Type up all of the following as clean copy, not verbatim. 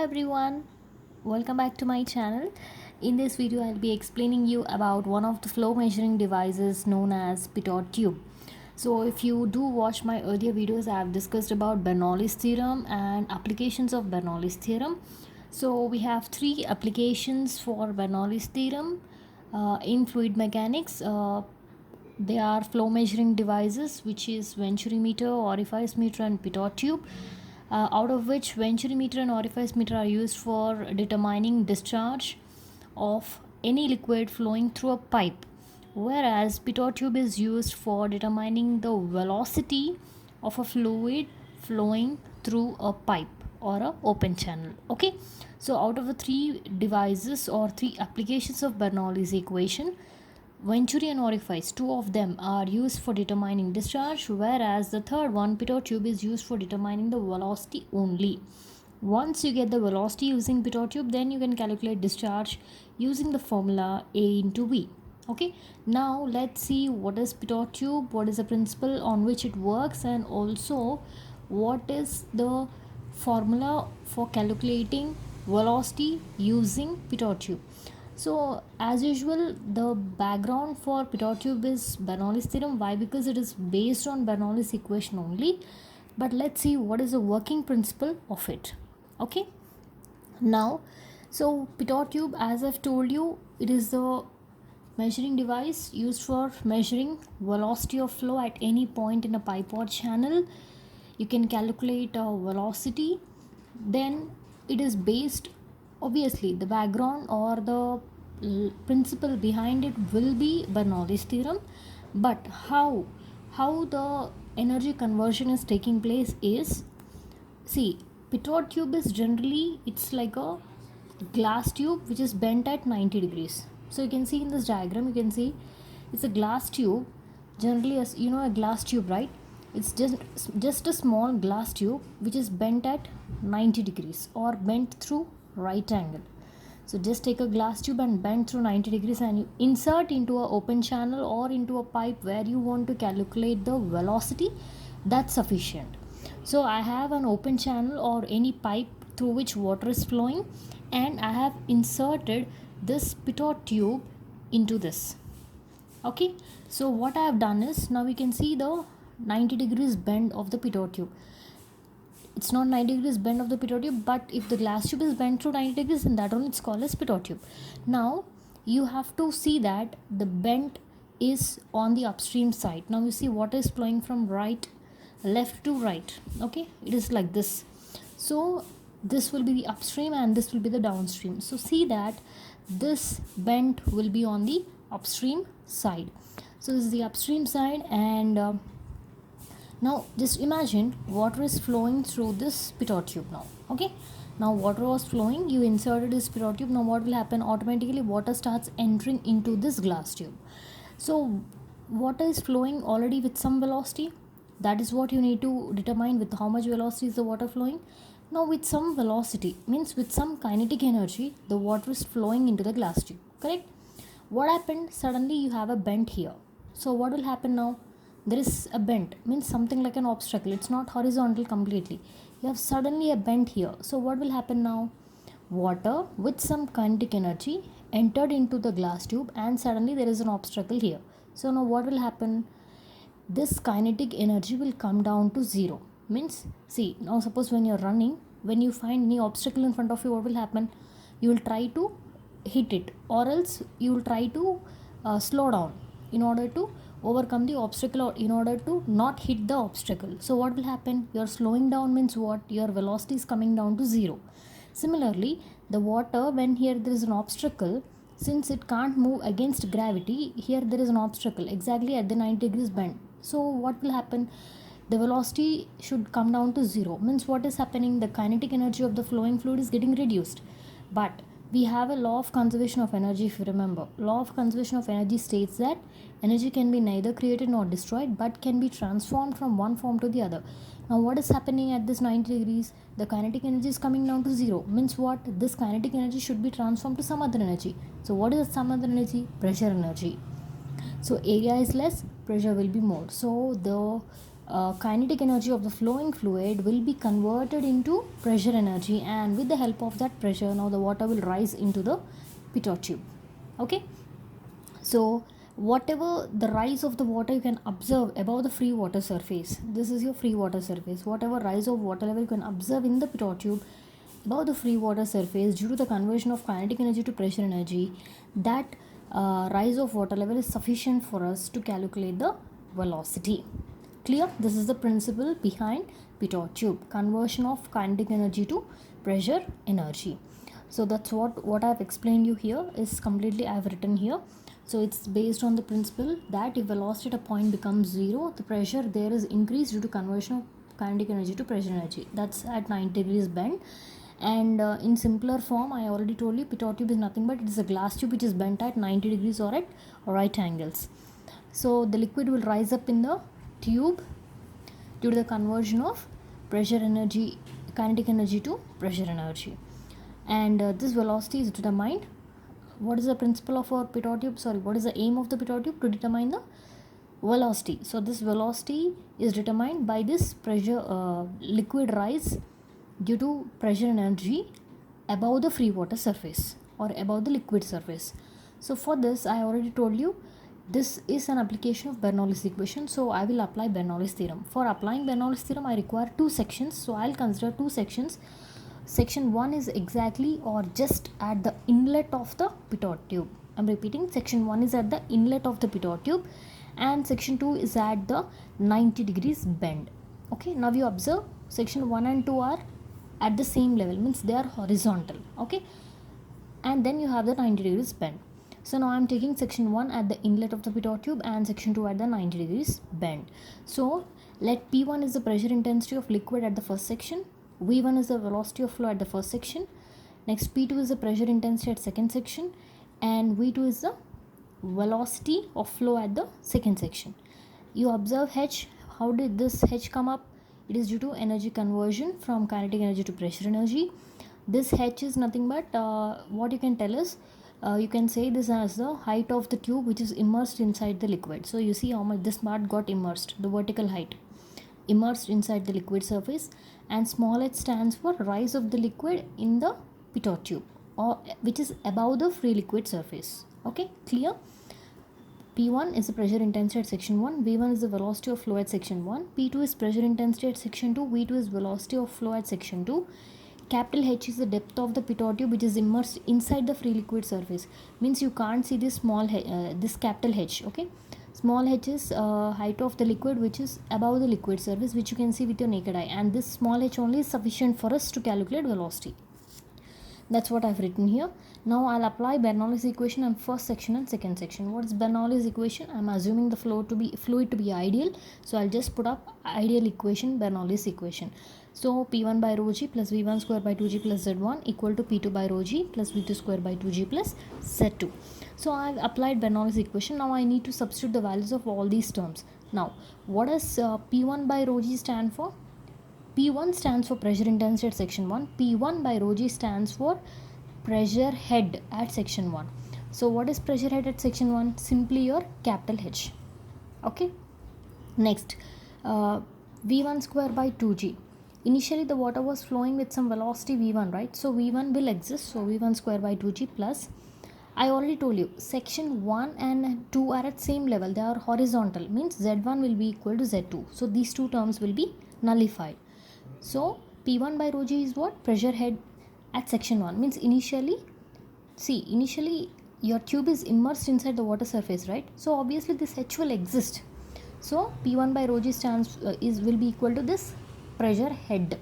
everyone, welcome back to my channel. In this video I'll be explaining you about one of the flow measuring devices known as pitot tube. So if you do watch my earlier videos, I have discussed about Bernoulli's theorem and applications of Bernoulli's theorem. So we have three applications for Bernoulli's theorem in fluid mechanics. They are flow measuring devices, which is venturi meter, orifice meter and pitot tube. Out of which venturi meter and orifice meter are used for determining discharge of any liquid flowing through a pipe, whereas pitot tube is used for determining the velocity of a fluid flowing through a pipe or a open channel. Okay, so out of the three devices or three applications of Bernoulli's equation, venturi and orifice, two of them are used for determining discharge, whereas the third one, pitot tube, is used for determining the velocity only. Once you get the velocity using pitot tube, then you can calculate discharge using the formula A into V. Okay, now let's see what is pitot tube, what is the principle on which it works, and also what is the formula for calculating velocity using pitot tube. So as usual, the background for pitot tube is Bernoulli's theorem. Why? Because it is based on Bernoulli's equation only. But let's see what is the working principle of it. Okay, now, so pitot tube, as I've told you, it is the measuring device used for measuring velocity of flow at any point in a pipe or channel. You can calculate a velocity. Then it is based, obviously the background or the principle behind it will be Bernoulli's theorem, but how the energy conversion is taking place is, see, pitot tube is generally, it's like a glass tube which is bent at 90 degrees. So you can see in this diagram, you can see it's a glass tube, generally, as you know, a glass tube, right? It's just a small glass tube which is bent at 90 degrees or bent through right angle. So just take a glass tube and bend through 90 degrees and you insert into an open channel or into a pipe where you want to calculate the velocity. That's sufficient. So I have an open channel or any pipe through which water is flowing, and I have inserted this pitot tube into this. Okay, so what I have done is, now we can see the 90 degrees bend of the pitot tube. It's not 90 degrees bend of the pitot tube, but if the glass tube is bent through 90 degrees, then that one it's called as pitot tube. Now you have to see that the bend is on the upstream side. Now you see water is flowing from left to right. Okay, it is like this. So this will be the upstream and this will be the downstream. So see that this bend will be on the upstream side. So this is the upstream side, and now just imagine water is flowing through this pitot tube now. Okay, now water was flowing, you inserted this pitot tube. Now what will happen? Automatically water starts entering into this glass tube. So water is flowing already with some velocity. That is what you need to determine, with how much velocity is the water flowing. Now with some velocity means with some kinetic energy, the water is flowing into the glass tube, correct? What happened? Suddenly you have a bend here. So what will happen now? There is a bend, means something like an obstacle. It's not horizontal completely. You have suddenly a bend here. So what will happen now? Water with some kinetic energy entered into the glass tube, and suddenly there is an obstacle here. So now what will happen? This kinetic energy will come down to zero. Means, see, now suppose when you're running, when you find any obstacle in front of you, what will happen? You will try to hit it, or else you will try to slow down in order to overcome the obstacle, or in order to not hit the obstacle. So what will happen? You're slowing down means what? Your velocity is coming down to zero. Similarly, the water, when here there is an obstacle, since it can't move against gravity, here there is an obstacle exactly at the 90 degrees bend. So what will happen? The velocity should come down to zero. Means what is happening? The kinetic energy of the flowing fluid is getting reduced. But we have a law of conservation of energy. If you remember, law of conservation of energy states that energy can be neither created nor destroyed, but can be transformed from one form to the other. Now what is happening at this 90 degrees? The kinetic energy is coming down to zero. Means what? This kinetic energy should be transformed to some other energy. So what is some other energy? Pressure energy. So area is less, pressure will be more. So the kinetic energy of the flowing fluid will be converted into pressure energy, and with the help of that pressure, now the water will rise into the pitot tube. Okay, so whatever the rise of the water you can observe above the free water surface, this is your free water surface, whatever rise of water level you can observe in the pitot tube above the free water surface due to the conversion of kinetic energy to pressure energy, that rise of water level is sufficient for us to calculate the velocity. Clear? This is the principle behind pitot tube, conversion of kinetic energy to pressure energy. So that's what I've explained you here is completely I've written here. So it's based on the principle that if velocity at a point becomes zero, the pressure there is increased due to conversion of kinetic energy to pressure energy. That's at 90 degrees bend. And in simpler form, I already told you pitot tube is nothing but it is a glass tube which is bent at 90 degrees or at right angles. So the liquid will rise up in the tube due to the conversion of pressure energy, kinetic energy to pressure energy. And this velocity is determined. What is the principle of our pitot tube? What is the aim of the pitot tube? To determine the velocity. So this velocity is determined by this pressure liquid rise due to pressure energy above the free water surface or above the liquid surface. So for this, I already told you this is an application of Bernoulli's equation. So I will apply Bernoulli's theorem. For applying Bernoulli's theorem, I require two sections. So I'll consider two sections. Section 1 is exactly or just at the inlet of the pitot tube. I'm repeating, section 1 is at the inlet of the pitot tube and section 2 is at the 90 degrees bend. Okay, now you observe section 1 and 2 are at the same level, means they are horizontal. Okay, and then you have the 90 degrees bend. So now I'm taking section 1 at the inlet of the pitot tube and section 2 at the 90 degrees bend. So let P1 is the pressure intensity of liquid at the first section, V1 is the velocity of flow at the first section, next P2 is the pressure intensity at second section, and V2 is the velocity of flow at the second section. You observe H. How did this H come up? It is due to energy conversion from kinetic energy to pressure energy. This H is nothing but what you can tell us, you can say this as the height of the tube which is immersed inside the liquid. So you see how much this part got immersed, the vertical height immersed inside the liquid surface, and small h stands for rise of the liquid in the pitot tube or which is above the free liquid surface. Okay, clear? P1 is the pressure intensity at section 1, V1 is the velocity of flow at section 1, P2 is pressure intensity at section 2, V2 is velocity of flow at section 2. Capital H is the depth of the pitot tube which is immersed inside the free liquid surface. Means you can't see this small this capital H. Okay, small h is height of the liquid which is above the liquid surface, which you can see with your naked eye, and this small h only is sufficient for us to calculate velocity. That's what I've written here. Now I'll apply Bernoulli's equation on first section and second section. What is Bernoulli's equation? I'm assuming the fluid to be ideal, so I'll just put up ideal equation, Bernoulli's equation. So P1 by rho g plus V1 square by 2g plus Z1 equal to P2 by rho g plus V2 square by 2g plus Z2. So I've applied Bernoulli's equation. Now I need to substitute the values of all these terms. Now what does P1 by rho g stand for? P1 stands for pressure intensity at section 1. P1 by rho g stands for pressure head at section 1. So what is pressure head at section 1? Simply your capital H. Okay. Next, V1 square by 2g. Initially the water was flowing with some velocity V1, right? So V1 will exist. So V1 square by 2g plus, I already told you, section 1 and 2 are at same level. They are horizontal. Means Z1 will be equal to Z2. So these two terms will be nullified. So P1 by rho g is what? Pressure head at section 1. Means initially your tube is immersed inside the water surface, right? So obviously this H will exist. So P1 by rho g will be equal to this pressure head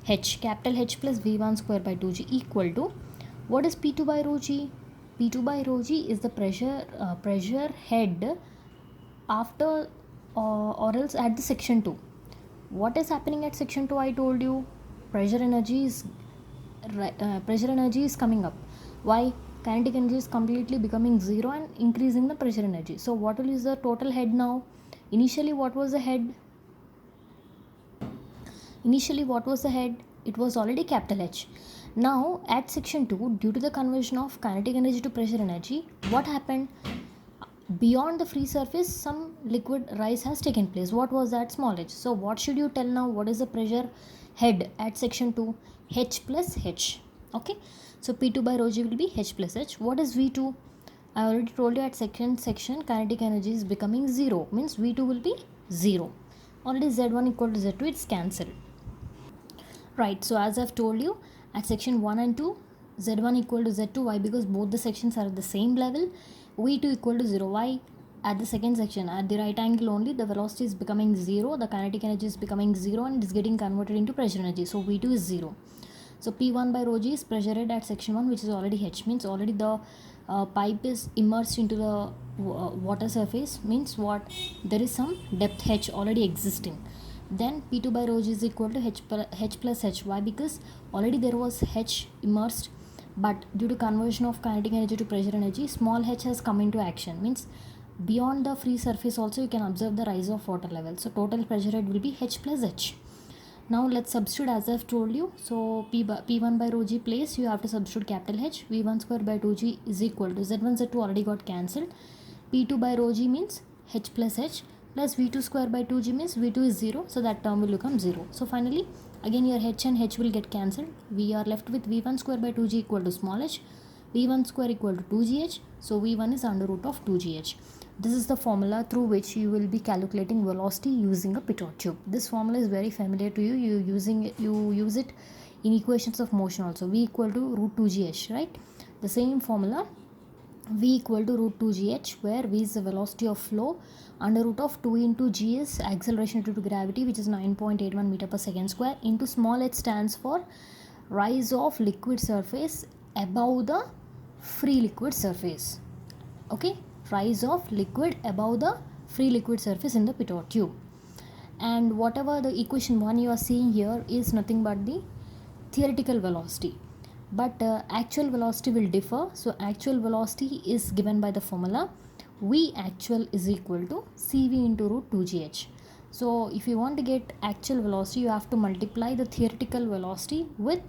H, capital H plus V1 square by 2g equal to, what is P2 by rho g? P2 by rho g is the pressure head after or else at the section 2. What is happening at section 2? I told you pressure energy is coming up. Why? Kinetic energy is completely becoming zero and increasing the pressure energy. So what is the total head now? Initially what was the head? It was already capital H. Now at section 2, due to the conversion of kinetic energy to pressure energy, what happened? beyond the free surface some liquid rise has taken place. What was that? Small h. So what should you tell now? What is the pressure head at section 2? H plus h. Okay, so P2 by rho g will be h plus h. What is V2? I already told you at second section kinetic energy is becoming 0, means V2 will be 0. Already Z1 equal to Z2, it's cancelled. Right, so as I've told you, at section 1 and 2, Z1 equal to Z2. Why? Because both the sections are at the same level. V2 equal to 0. Why? At the second section, at the right angle only, the velocity is becoming 0, the kinetic energy is becoming 0, and it is getting converted into pressure energy. So V2 is 0. So P1 by rho g is pressure head at section 1, which is already h, means already the pipe is immersed into the water surface, means what? There is some depth h already existing. Then P2 by rho g is equal to h plus h. Why? Because already there was h immersed, but due to conversion of kinetic energy to pressure energy, small h has come into action, means beyond the free surface also you can observe the rise of water level. So total pressure head will be h plus h. Now let's substitute as I've told you. So P1 by rho g place, you have to substitute capital H. V1 square by 2g is equal to Z1 Z2 already got cancelled. P2 by rho g means H plus H, plus V2 square by 2g means V2 is 0, so that term will become 0. So finally again your H and H will get cancelled. We are left with V1 square by 2g equal to small h, V1 square equal to 2gh, so V1 is under root of 2gh. This is the formula through which you will be calculating velocity using a pitot tube. This formula is very familiar to you. You use it in equations of motion also. V equal to root 2gh, right? The same formula, V equal to root 2gh, where V is the velocity of flow, under root of 2 into g is acceleration due to gravity, which is 9.81 meter per second square, into small h stands for rise of liquid surface above the free liquid surface. Okay, rise of liquid above the free liquid surface in the pitot tube. And whatever the equation 1 you are seeing here is nothing but the theoretical velocity, but actual velocity will differ. So actual velocity is given by the formula V actual is equal to CV into root 2gh. So if you want to get actual velocity, you have to multiply the theoretical velocity with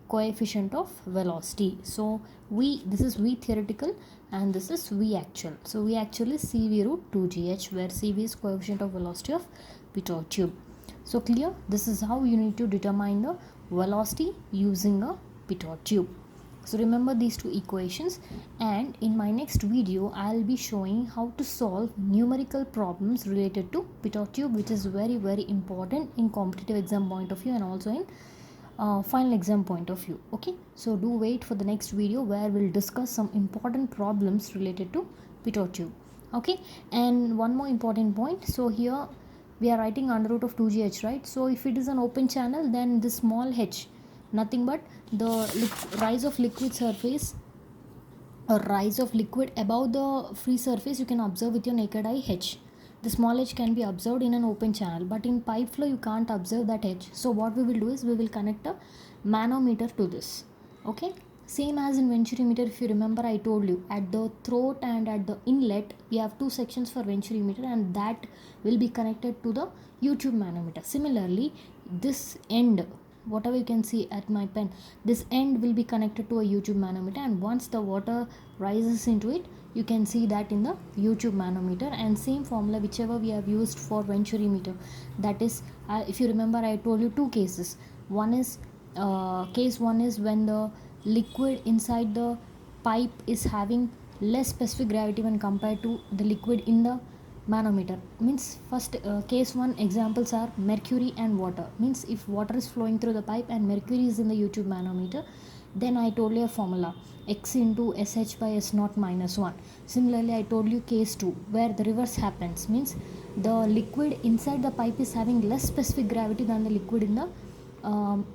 coefficient of velocity. So this is V theoretical and this is V actual. So V actual is CV root 2gh, where CV is coefficient of velocity of pitot tube. So clear? This is how you need to determine the velocity using a pitot tube. So remember these two equations, and in my next video I'll be showing how to solve numerical problems related to pitot tube, which is very important in competitive exam point of view and also in final exam point of view. Okay, so do wait for the next video where we'll discuss some important problems related to pitot tube. Okay, and one more important point. So here we are writing under root of 2gh, right? So if it is an open channel, then this small h, nothing but the rise of liquid surface or rise of liquid above the free surface you can observe with your naked eye h. The small h can be observed in an open channel, but in pipe flow you can't observe that h. So what we will do is we will connect a manometer to this. Okay, same as in venturimeter. If you remember, I told you at the throat and at the inlet we have two sections for venturimeter, and that will be connected to the U-tube manometer. Similarly, this end, whatever you can see at my pen, this end will be connected to a U-tube manometer, and once the water rises into it, you can see that in the U-tube manometer. And same formula whichever we have used for venturimeter, that is if you remember, I told you two cases. One is case one is when the liquid inside the pipe is having less specific gravity when compared to the liquid in the manometer. Means first case one examples are mercury and water. Means if water is flowing through the pipe and mercury is in the U-tube manometer, then I told you a formula x into sh by s0 minus 1. Similarly, I told you case 2 where the reverse happens. Means the liquid inside the pipe is having less specific gravity than the liquid in the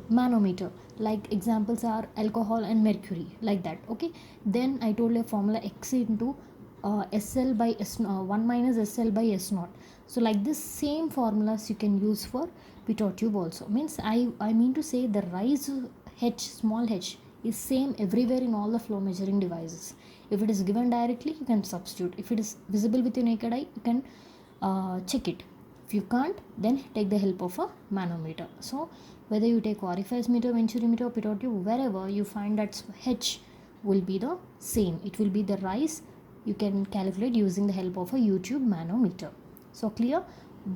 manometer. Like examples are alcohol and mercury, like that. Okay, then I told you a formula x into SL by S 1 minus SL by S0. So like this same formulas you can use for pitot tube also. Means I mean to say the rise h, small h, is same everywhere in all the flow measuring devices. If it is given directly, you can substitute. If it is visible with your naked eye, you can check it. If you can't, then take the help of a manometer. So whether you take orifice meter, venturimeter or pitot tube, wherever you find that h will be the same. It will be the rise you can calculate using the help of a YouTube manometer. So clear?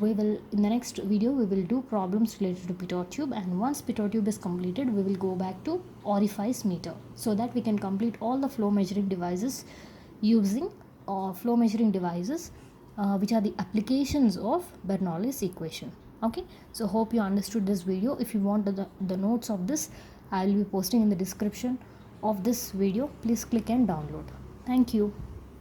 We will, in the next video, we will do problems related to pitot tube, and once pitot tube is completed, we will go back to orifice meter, so that we can complete all the flow measuring devices using flow measuring devices, which are the applications of Bernoulli's equation. Okay, so hope you understood this video. If you want the notes of this, I will be posting in the description of this video. Please click and download. Thank you.